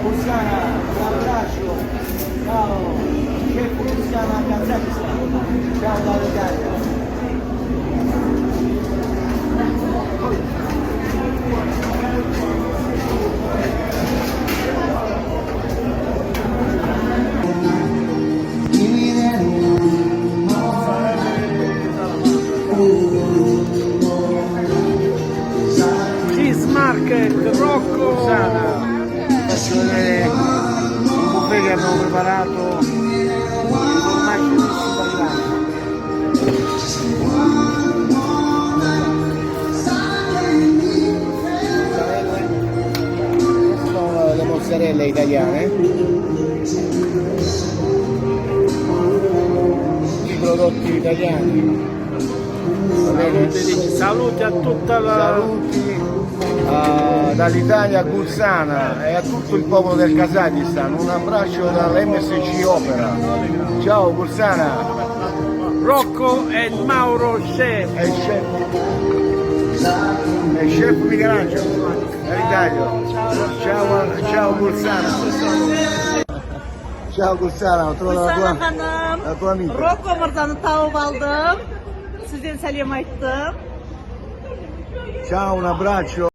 Luciana, un abbraccio. Ciao, chef Luciana Kazakistan. Ciao dall'Italia. Cheese Market, Rocco! Faccio vedere un buffet che abbiamo preparato di formaggi messi italiani. Queste sono le mozzarelle italiane, i prodotti italiani. Va bene? Saluti a tutta la... Saluti dall'Italia a Gulsana e a tutto il popolo del Kazakistan. Un abbraccio dall'MSC Opera. Ciao Gulsana! Rocco e Mauro Chef. È il chef Michelangelo dall'Italia. Ciao Gulsana. Ciao Gulsana, ho trovato Gülsana Hanım, la tua amica. Rocco Mırda'nı tavuk aldım. Sizden selam ettim. Ciao, un abbraccio.